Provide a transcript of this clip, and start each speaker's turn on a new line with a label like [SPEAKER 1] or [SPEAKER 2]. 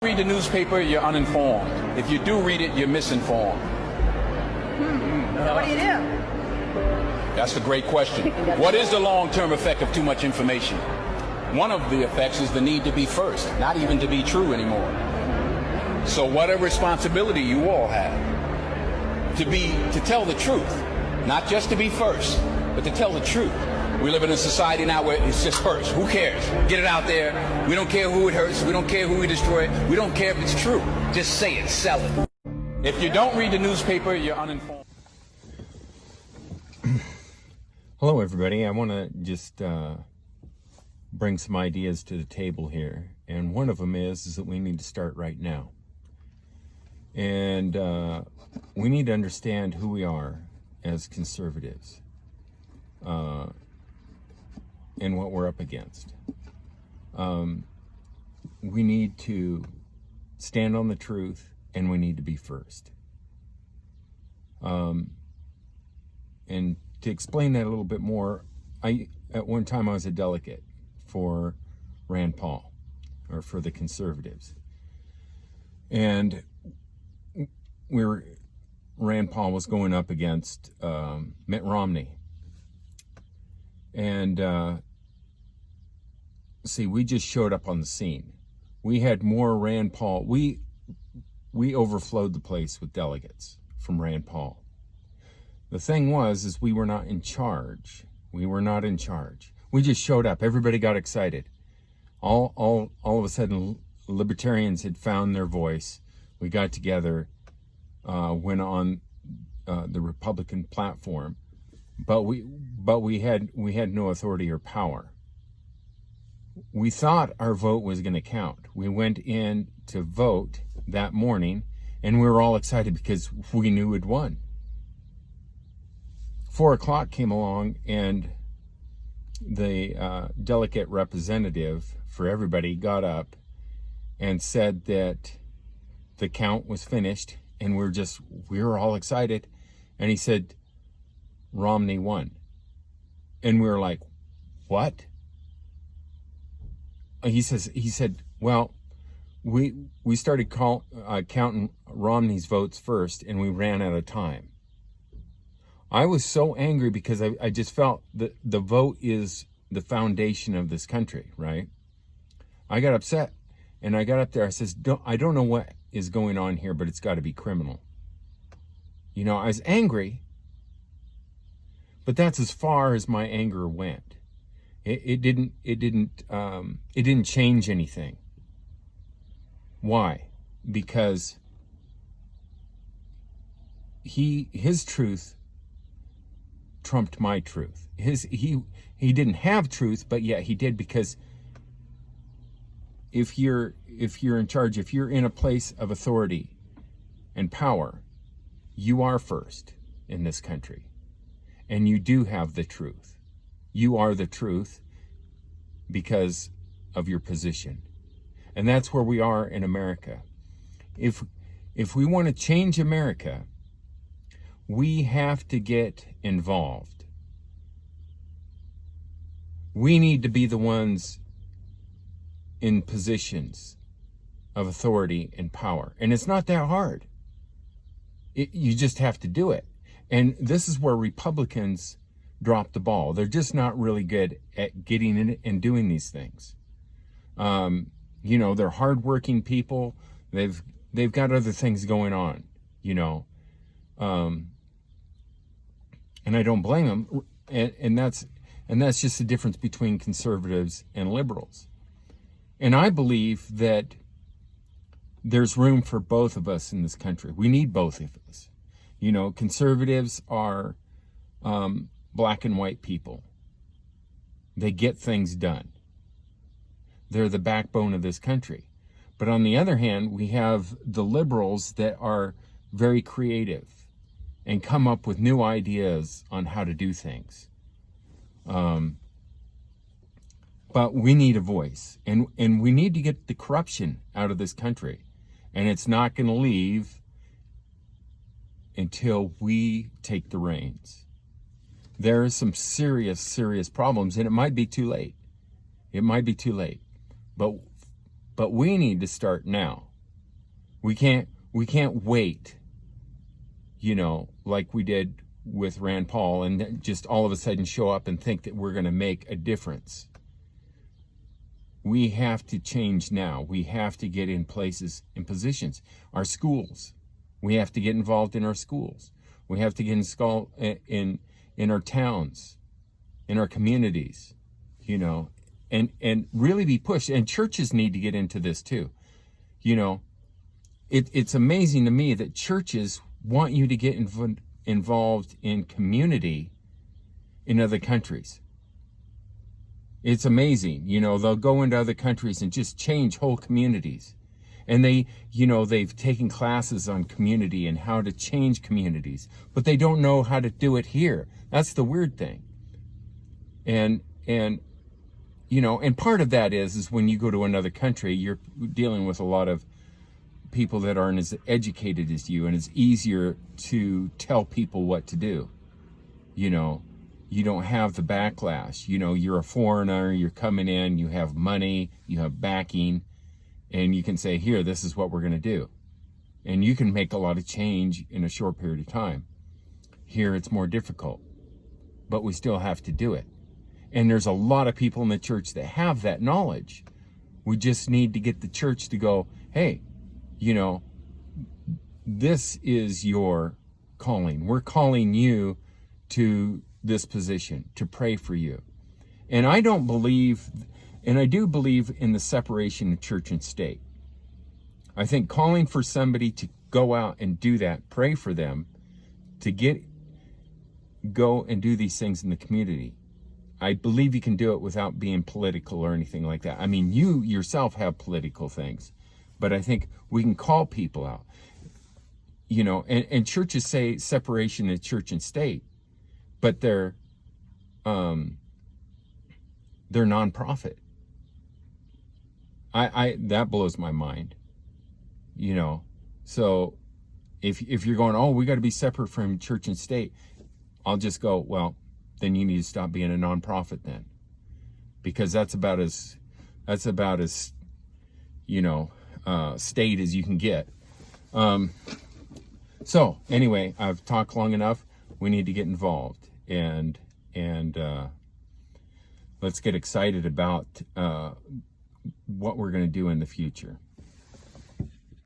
[SPEAKER 1] Read the newspaper, you're uninformed. If you do read it, you're misinformed.
[SPEAKER 2] So what do you do?
[SPEAKER 1] That's a great question. What is the long-term effect of too much information? One of the effects is the need to be first, not even to be true anymore. So what a responsibility you all have to tell the truth, not just to be first, but to tell the truth. We live in a society now where it's just first. Who cares? Get it out there. We don't care who it hurts. We don't care who we destroy. We don't care if it's true. Just say it. Sell it. If you don't read the newspaper, you're uninformed.
[SPEAKER 3] Hello, everybody. I want to just bring some ideas to the table here. And one of them is that we need to start right now. And we need to understand who we are as conservatives. And what we're up against. We need to stand on the truth, and we need to be first. And to explain that a little bit more, at one time I was a delegate for Rand Paul, or for the conservatives. And Rand Paul was going up against Mitt Romney. And see, we just showed up on the scene. We had more Rand Paul. We overflowed the place with delegates from Rand Paul. The thing is we were not in charge. We were not in charge. We just showed up. Everybody got excited. All of a sudden, libertarians had found their voice. We got together, went on the Republican platform, but we had no authority or power. We thought our vote was going to count. We went in to vote that morning, and we were all excited because we knew we'd won. 4 o'clock came along, and the delegate representative for everybody got up and said that the count was finished, and we were all excited. And he said, Romney won. And we were like, what? He said, well, we started counting Romney's votes first, and we ran out of time. I was so angry because I just felt that the vote is the foundation of this country, right? I got upset, and I got up there. I says, I don't know what is going on here, but it's got to be criminal. You know, I was angry, but that's as far as my anger went. It didn't change anything. Why? Because his truth trumped my truth. He didn't have truth, but yet he did, because if you're in charge, if you're in a place of authority and power, you are first in this country, and you do have the truth. You are the truth because of your position. And that's where we are in America. If we want to change America, we have to get involved. We need to be the ones in positions of authority and power. And it's not that hard. You just have to do it. And this is where Republicans drop the ball. They're just not really good at getting in and doing these things. You know, they're hardworking people. They've got other things going on, you know. And I don't blame them. And that's just the difference between conservatives and liberals. And I believe that there's room for both of us in this country. We need both of us. You know, conservatives are black and white people. They get things done. They're the backbone of this country. But on the other hand, we have the liberals that are very creative and come up with new ideas on how to do things. But we need a voice, and we need to get the corruption out of this country. And it's not going to leave until we take the reins. There are some serious, serious problems, and it might be too late. It might be too late. But we need to start now. We can't wait, like we did with Rand Paul, and just all of a sudden show up and think that we're going to make a difference. We have to change now. We have to get in places and positions. Our schools. We have to get involved in our schools. We have to get in our towns, in our communities, and really be pushed. And churches need to get into this too. It's amazing to me that churches want you to get involved in community in other countries. It's amazing. They'll go into other countries and just change whole communities. And they've taken classes on community and how to change communities, but they don't know how to do it here. That's the weird thing. And part of that is when you go to another country, you're dealing with a lot of people that aren't as educated as you, and it's easier to tell people what to do. You don't have the backlash. You're a foreigner, you're coming in, you have money, you have backing, and you can say, here, this is what we're going to do. And you can make a lot of change in a short period of time. Here, it's more difficult, but we still have to do it. And there's a lot of people in the church that have that knowledge. We just need to get the church to go, hey, this is your calling. We're calling you to this position, to pray for you. And I do believe in the separation of church and state. I think calling for somebody to go out and do that, pray for them, to go and do these things in the community. I believe you can do it without being political or anything like that. I mean, you yourself have political things, but I think we can call people out. And churches say separation of church and state, but they're nonprofit. That blows my mind. So if you're going, oh, we got to be separate from church and state, I'll just go, well, then you need to stop being a nonprofit then, because that's about as state as you can get. So anyway, I've talked long enough. We need to get involved, and let's get excited about what we're going to do in the future.